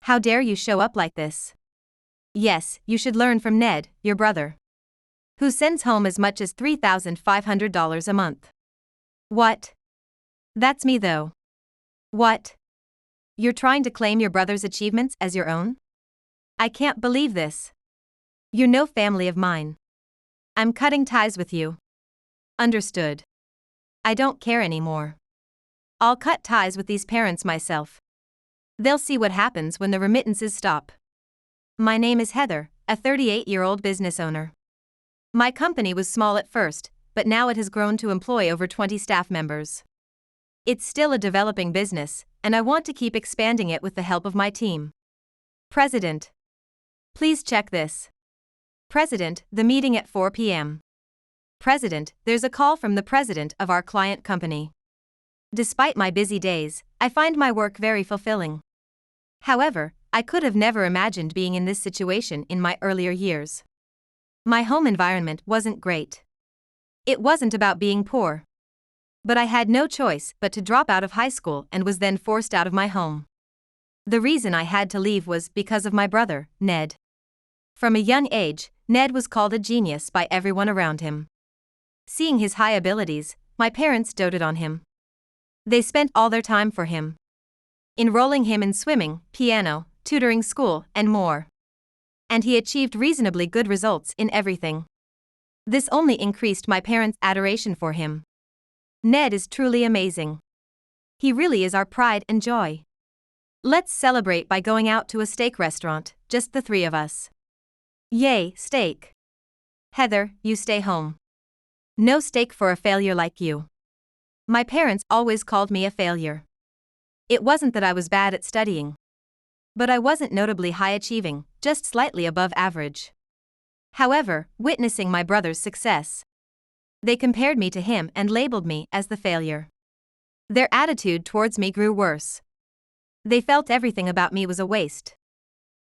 How dare you show up like this? Yes, you should learn from Ned, your brother, who sends home as much as $3,500 a month. What? That's me though. What? You're trying to claim your brother's achievements as your own? I can't believe this. You're no family of mine. I'm cutting ties with you. Understood. I don't care anymore. I'll cut ties with these parents myself. They'll see what happens when the remittances stop. My name is Heather, a 38-year-old business owner. My company was small at first, but now it has grown to employ over 20 staff members. It's still a developing business, and I want to keep expanding it with the help of my team. President. Please check this. President, the meeting at 4 p.m. President, there's a call from the president of our client company. Despite my busy days, I find my work very fulfilling. However, I could have never imagined being in this situation in my earlier years. My home environment wasn't great. It wasn't about being poor. But I had no choice but to drop out of high school and was then forced out of my home. The reason I had to leave was because of my brother, Ned. From a young age, Ned was called a genius by everyone around him. Seeing his high abilities, my parents doted on him. They spent all their time for him, enrolling him in swimming, piano, tutoring school, and more. And he achieved reasonably good results in everything. This only increased my parents' adoration for him. Ned is truly amazing. He really is our pride and joy. Let's celebrate by going out to a steak restaurant, just the three of us. Yay, steak. Heather, you stay home. No steak for a failure like you. My parents always called me a failure. It wasn't that I was bad at studying. But I wasn't notably high achieving, just slightly above average. However, witnessing my brother's success, they compared me to him and labeled me as the failure. Their attitude towards me grew worse. They felt everything about me was a waste.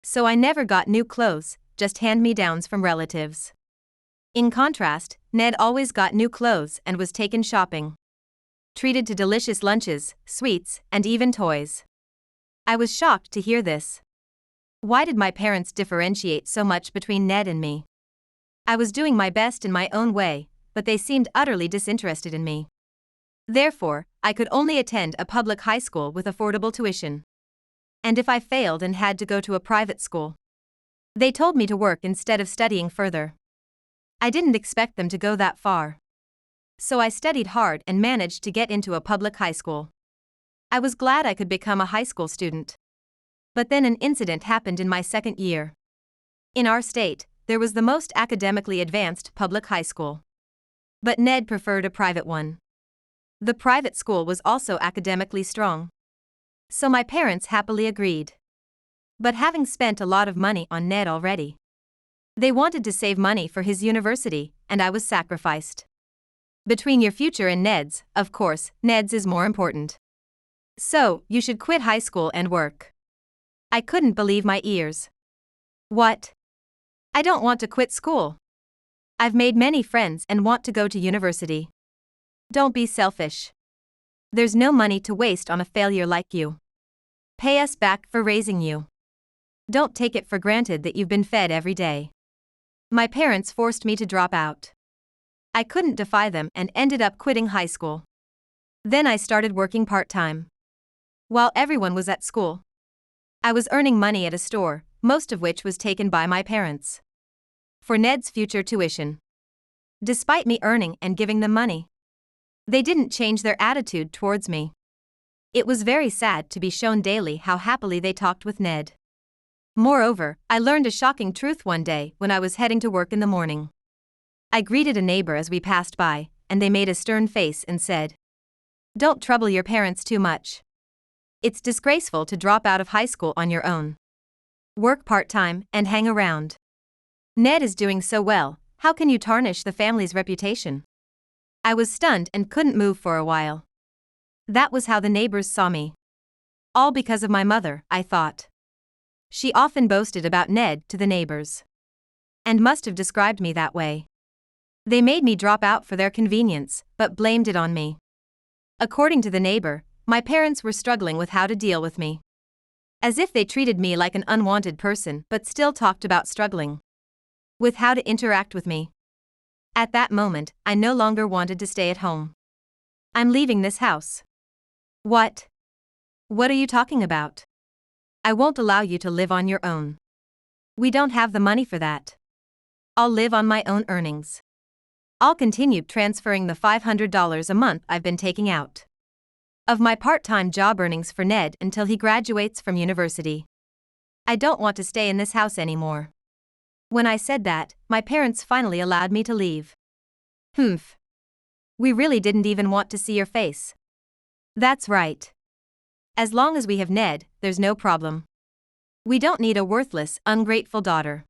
So I never got new clothes, just hand-me-downs from relatives. In contrast, Ned always got new clothes and was taken shopping, treated to delicious lunches, sweets, and even toys. I was shocked to hear this. Why did my parents differentiate so much between Ned and me? I was doing my best in my own way, but they seemed utterly disinterested in me. Therefore, I could only attend a public high school with affordable tuition. And if I failed and had to go to a private school, they told me to work instead of studying further. I didn't expect them to go that far. So I studied hard and managed to get into a public high school. I was glad I could become a high school student. But then an incident happened in my second year. In our state, there was the most academically advanced public high school. But Ned preferred a private one. The private school was also academically strong. So my parents happily agreed. But having spent a lot of money on Ned already, they wanted to save money for his university, and I was sacrificed. Between your future and Ned's, of course, Ned's is more important. So, you should quit high school and work. I couldn't believe my ears. What? I don't want to quit school. I've made many friends and want to go to university. Don't be selfish. There's no money to waste on a failure like you. Pay us back for raising you. Don't take it for granted that you've been fed every day. My parents forced me to drop out. I couldn't defy them and ended up quitting high school. Then I started working part-time. While everyone was at school, I was earning money at a store, most of which was taken by my parents, for Ned's future tuition. Despite me earning and giving them money, they didn't change their attitude towards me. It was very sad to be shown daily how happily they talked with Ned. Moreover, I learned a shocking truth one day when I was heading to work in the morning. I greeted a neighbor as we passed by, and they made a stern face and said, "Don't trouble your parents too much. It's disgraceful to drop out of high school on your own. Work part-time and hang around. Ned is doing so well, how can you tarnish the family's reputation?" I was stunned and couldn't move for a while. That was how the neighbors saw me. All because of my mother, I thought. She often boasted about Ned to the neighbors, and must have described me that way. They made me drop out for their convenience, but blamed it on me. According to the neighbor, my parents were struggling with how to deal with me. As if they treated me like an unwanted person but still talked about struggling with how to interact with me. At that moment, I no longer wanted to stay at home. I'm leaving this house. What? What are you talking about? I won't allow you to live on your own. We don't have the money for that. I'll live on my own earnings. I'll continue transferring the $500 a month I've been taking out of my part-time job earnings for Ned until he graduates from university. I don't want to stay in this house anymore. When I said that, my parents finally allowed me to leave. Humph. We really didn't even want to see your face. That's right. As long as we have Ned, there's no problem. We don't need a worthless, ungrateful daughter.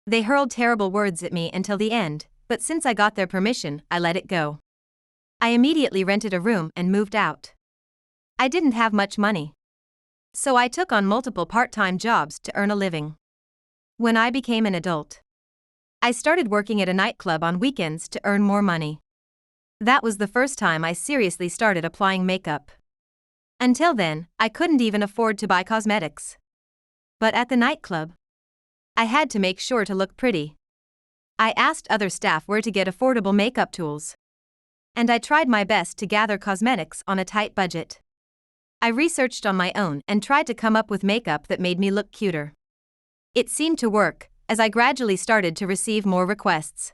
They hurled terrible words at me until the end, but since I got their permission, I let it go. I immediately rented a room and moved out. I didn't have much money, so I took on multiple part-time jobs to earn a living. When I became an adult, I started working at a nightclub on weekends to earn more money. That was the first time I seriously started applying makeup. Until then, I couldn't even afford to buy cosmetics. But at the nightclub, I had to make sure to look pretty. I asked other staff where to get affordable makeup tools. And I tried my best to gather cosmetics on a tight budget. I researched on my own and tried to come up with makeup that made me look cuter. It seemed to work, as I gradually started to receive more requests.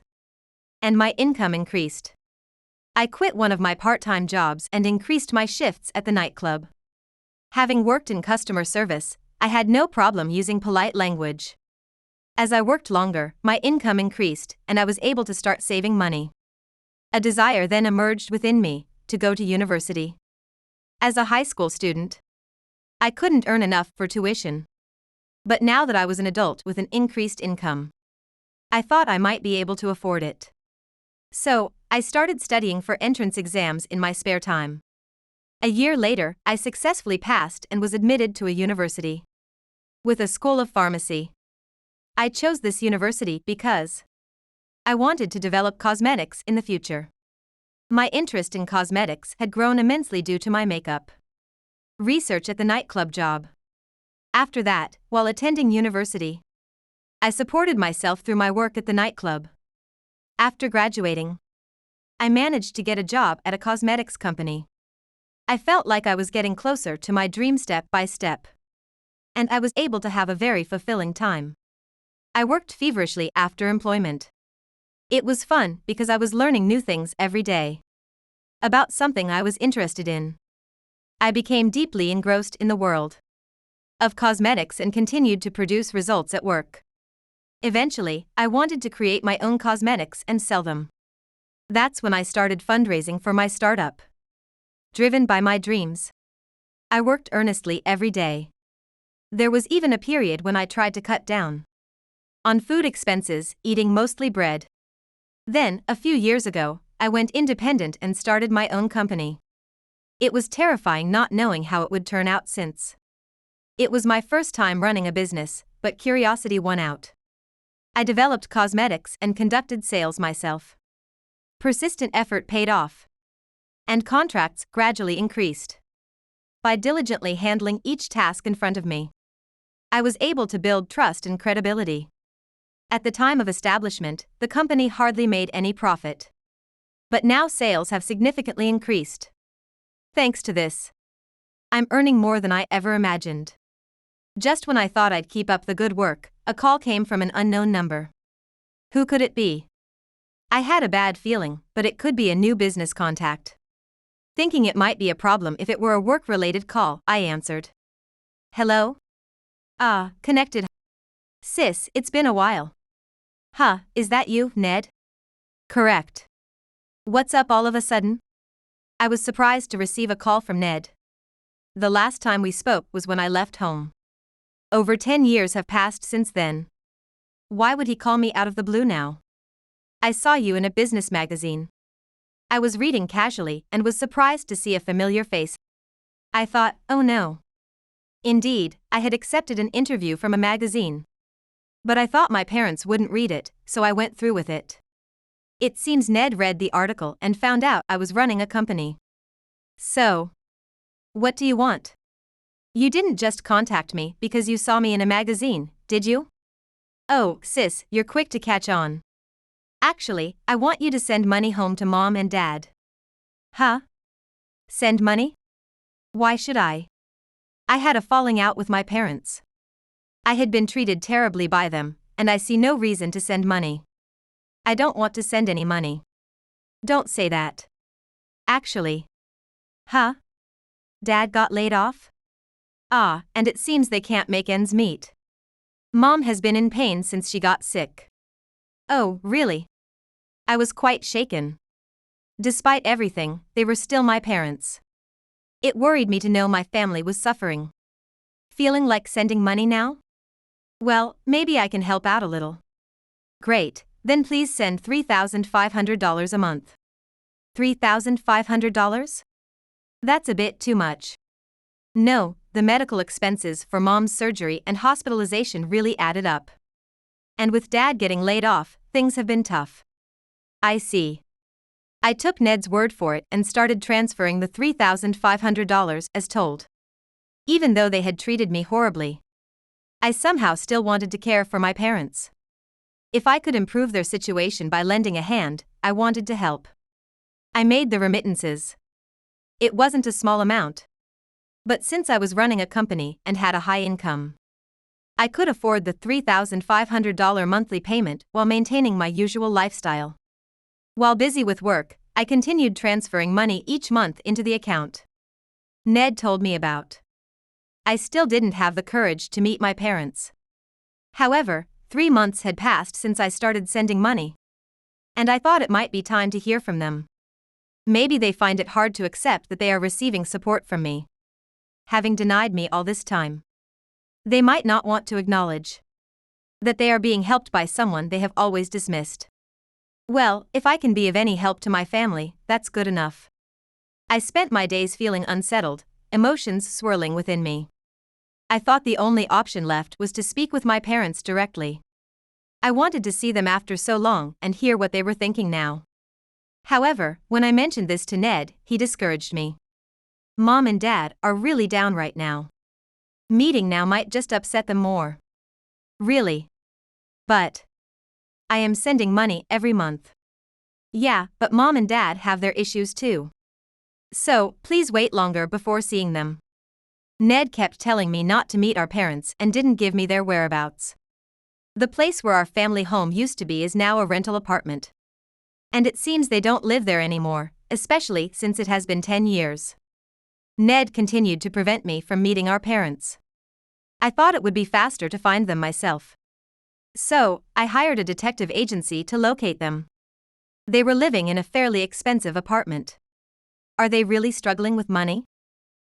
And my income increased. I quit one of my part-time jobs and increased my shifts at the nightclub. Having worked in customer service, I had no problem using polite language. As I worked longer, my income increased and I was able to start saving money. A desire then emerged within me to go to university. As a high school student, I couldn't earn enough for tuition. But now that I was an adult with an increased income, I thought I might be able to afford it. So, I started studying for entrance exams in my spare time. A year later, I successfully passed and was admitted to a university with a school of pharmacy. I chose this university because I wanted to develop cosmetics in the future. My interest in cosmetics had grown immensely due to my makeup research at the nightclub job. After that, while attending university, I supported myself through my work at the nightclub. After graduating, I managed to get a job at a cosmetics company. I felt like I was getting closer to my dream step by step. And I was able to have a very fulfilling time. I worked feverishly after employment. It was fun because I was learning new things every day about something I was interested in. I became deeply engrossed in the world of cosmetics and continued to produce results at work. Eventually, I wanted to create my own cosmetics and sell them. That's when I started fundraising for my startup. Driven by my dreams, I worked earnestly every day. There was even a period when I tried to cut down on food expenses, eating mostly bread. Then, a few years ago, I went independent and started my own company. It was terrifying not knowing how it would turn out since it was my first time running a business, but curiosity won out. I developed cosmetics and conducted sales myself. Persistent effort paid off, and contracts gradually increased. By diligently handling each task in front of me, I was able to build trust and credibility. At the time of establishment, the company hardly made any profit. But now sales have significantly increased. Thanks to this, I'm earning more than I ever imagined. Just when I thought I'd keep up the good work, a call came from an unknown number. Who could it be? I had a bad feeling, but it could be a new business contact. Thinking it might be a problem if it were a work-related call, I answered. Hello? Connected. Sis, it's been a while. Huh, is that you, Ned? Correct. What's up all of a sudden? I was surprised to receive a call from Ned. The last time we spoke was when I left home. Over 10 years have passed since then. Why would he call me out of the blue now? I saw you in a business magazine. I was reading casually and was surprised to see a familiar face. I thought, oh no. Indeed, I had accepted an interview from a magazine. But I thought my parents wouldn't read it, so I went through with it. It seems Ned read the article and found out I was running a company. So, what do you want? You didn't just contact me because you saw me in a magazine, did you? Oh, sis, you're quick to catch on. Actually, I want you to send money home to mom and dad. Huh? Send money? Why should I? I had a falling out with my parents. I had been treated terribly by them, and I see no reason to send money. I don't want to send any money. Don't say that. Actually. Huh? Dad got laid off? Ah, and it seems they can't make ends meet. Mom has been in pain since she got sick. Oh, really? I was quite shaken. Despite everything, they were still my parents. It worried me to know my family was suffering. Feeling like sending money now? Well, maybe I can help out a little. Great, then please send $3,500 a month. $3,500? That's a bit too much. No, the medical expenses for mom's surgery and hospitalization really added up. And with dad getting laid off, things have been tough. I see. I took Ned's word for it and started transferring the $3,500 as told. Even though they had treated me horribly, I somehow still wanted to care for my parents. If I could improve their situation by lending a hand, I wanted to help. I made the remittances. It wasn't a small amount. But since I was running a company and had a high income, I could afford the $3,500 monthly payment while maintaining my usual lifestyle. While busy with work, I continued transferring money each month into the account Ned told me about. I still didn't have the courage to meet my parents. However, 3 months had passed since I started sending money. And I thought it might be time to hear from them. Maybe they find it hard to accept that they are receiving support from me, having denied me all this time. They might not want to acknowledge that they are being helped by someone they have always dismissed. Well, if I can be of any help to my family, that's good enough. I spent my days feeling unsettled, emotions swirling within me. I thought the only option left was to speak with my parents directly. I wanted to see them after so long and hear what they were thinking now. However, when I mentioned this to Ned, he discouraged me. Mom and Dad are really down right now. Meeting now might just upset them more. Really? But I am sending money every month. Yeah, but Mom and Dad have their issues too. So, please wait longer before seeing them. Ned kept telling me not to meet our parents and didn't give me their whereabouts. The place where our family home used to be is now a rental apartment. And it seems they don't live there anymore, especially since it has been 10 years. Ned continued to prevent me from meeting our parents. I thought it would be faster to find them myself. So, I hired a detective agency to locate them. They were living in a fairly expensive apartment. Are they really struggling with money?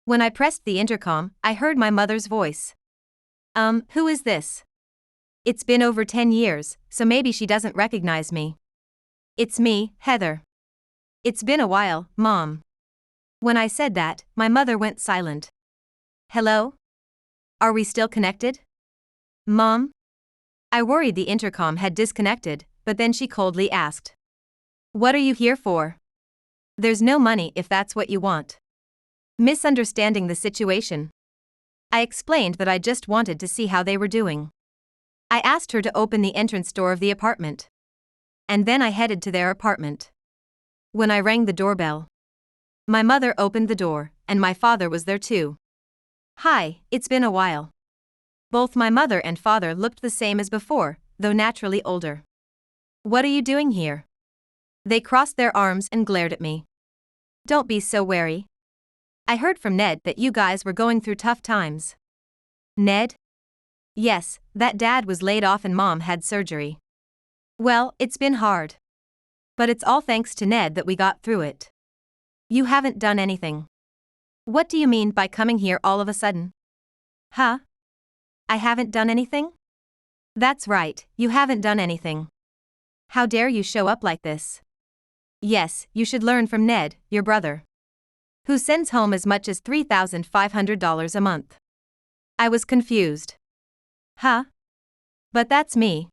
When I pressed the intercom, I heard my mother's voice. Who is this? It's been over 10 years, so maybe she doesn't recognize me. It's me, Heather. It's been a while, Mom. When I said that, my mother went silent. Hello? Are we still connected? Mom? I worried the intercom had disconnected, but then she coldly asked. What are you here for? There's no money if that's what you want. Misunderstanding the situation, I explained that I just wanted to see how they were doing. I asked her to open the entrance door of the apartment. And then I headed to their apartment. When I rang the doorbell, my mother opened the door, and my father was there too. Hi, it's been a while. Both my mother and father looked the same as before, though naturally older. What are you doing here? They crossed their arms and glared at me. Don't be so wary. I heard from Ned that you guys were going through tough times. Ned? Yes, that Dad was laid off and Mom had surgery. Well, it's been hard. But it's all thanks to Ned that we got through it. You haven't done anything. What do you mean by coming here all of a sudden? Huh? I haven't done anything? That's right, you haven't done anything. How dare you show up like this? Yes, you should learn from Ned, your brother, who sends home as much as $3,500 a month. I was confused. Huh? But that's me.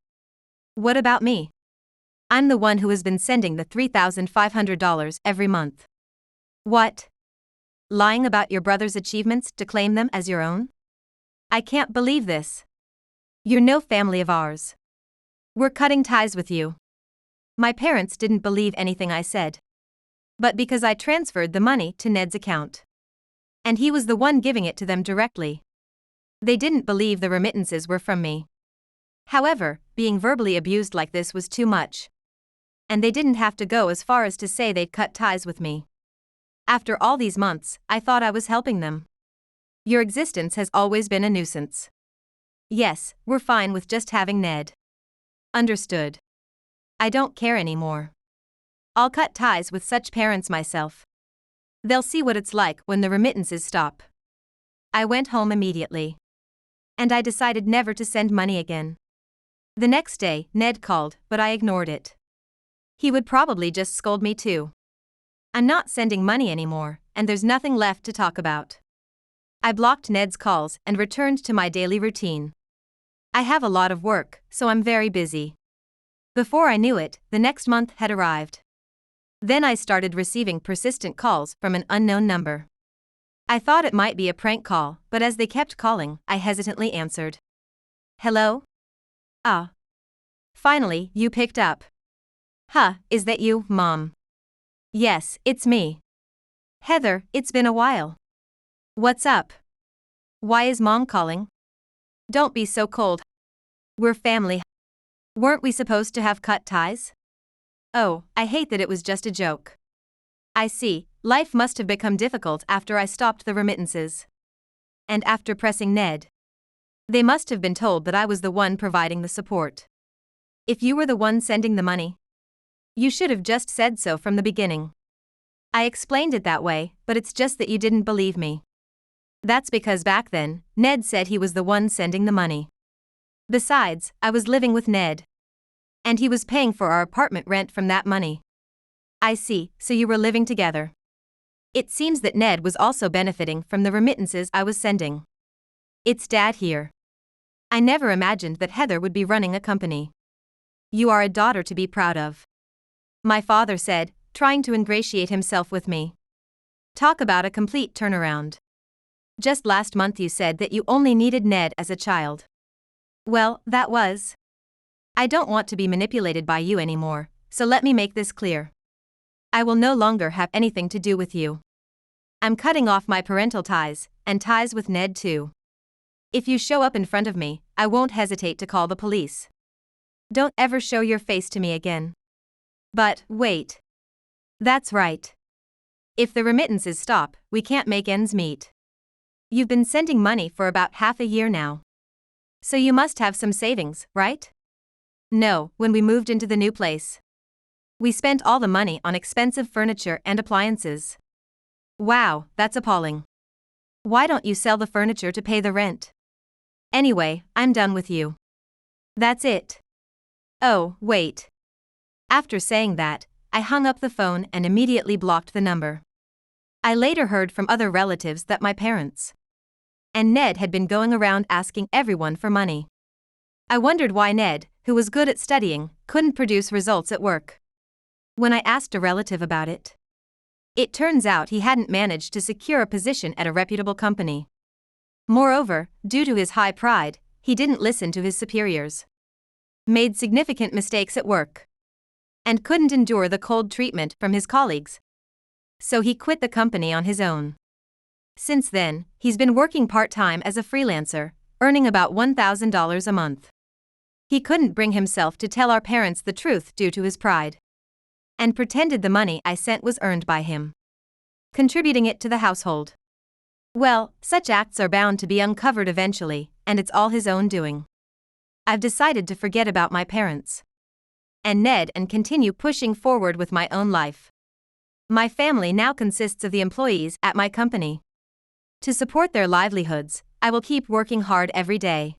What about me? I'm the one who has been sending the $3,500 every month. What? Lying about your brother's achievements to claim them as your own? I can't believe this. You're no family of ours. We're cutting ties with you. My parents didn't believe anything I said. But because I transferred the money to Ned's account. And he was the one giving it to them directly. They didn't believe the remittances were from me. However, being verbally abused like this was too much. And they didn't have to go as far as to say they'd cut ties with me. After all these months, I thought I was helping them. Your existence has always been a nuisance. Yes, we're fine with just having Ned. Understood. I don't care anymore. I'll cut ties with such parents myself. They'll see what it's like when the remittances stop. I went home immediately. And I decided never to send money again. The next day, Ned called, but I ignored it. He would probably just scold me too. I'm not sending money anymore, and there's nothing left to talk about. I blocked Ned's calls and returned to my daily routine. I have a lot of work, so I'm very busy. Before I knew it, the next month had arrived. Then I started receiving persistent calls from an unknown number. I thought it might be a prank call, but as they kept calling, I hesitantly answered. Hello? Ah. Finally, you picked up. Huh, is that you, Mom? Yes, it's me. Heather, it's been a while. What's up? Why is Mom calling? Don't be so cold. We're family. Weren't we supposed to have cut ties? Oh, I hate that it was just a joke. I see, life must have become difficult after I stopped the remittances. And after pressing Ned. They must have been told that I was the one providing the support. If you were the one sending the money, you should have just said so from the beginning. I explained it that way, but it's just that you didn't believe me. That's because back then, Ned said he was the one sending the money. Besides, I was living with Ned. And he was paying for our apartment rent from that money. I see, so you were living together. It seems that Ned was also benefiting from the remittances I was sending. It's Dad here. I never imagined that Heather would be running a company. You are a daughter to be proud of. My father said, trying to ingratiate himself with me. Talk about a complete turnaround. Just last month you said that you only needed Ned as a child. Well, that was. I don't want to be manipulated by you anymore, so let me make this clear. I will no longer have anything to do with you. I'm cutting off my parental ties, and ties with Ned too. If you show up in front of me, I won't hesitate to call the police. Don't ever show your face to me again. But, wait. That's right. If the remittances stop, we can't make ends meet. You've been sending money for about half a year now. So you must have some savings, right? No, when we moved into the new place. We spent all the money on expensive furniture and appliances. Wow, that's appalling. Why don't you sell the furniture to pay the rent? Anyway, I'm done with you. That's it. Oh, wait. After saying that, I hung up the phone and immediately blocked the number. I later heard from other relatives that my parents and Ned had been going around asking everyone for money. I wondered why Ned, who was good at studying, couldn't produce results at work. When I asked a relative about it, it turns out he hadn't managed to secure a position at a reputable company. Moreover, due to his high pride, he didn't listen to his superiors, made significant mistakes at work, and couldn't endure the cold treatment from his colleagues. So he quit the company on his own. Since then, he's been working part-time as a freelancer, earning about $1,000 a month. He couldn't bring himself to tell our parents the truth due to his pride, and pretended the money I sent was earned by him, contributing it to the household. Well, such acts are bound to be uncovered eventually, and it's all his own doing. I've decided to forget about my parents and Ned and continue pushing forward with my own life. My family now consists of the employees at my company. To support their livelihoods, I will keep working hard every day.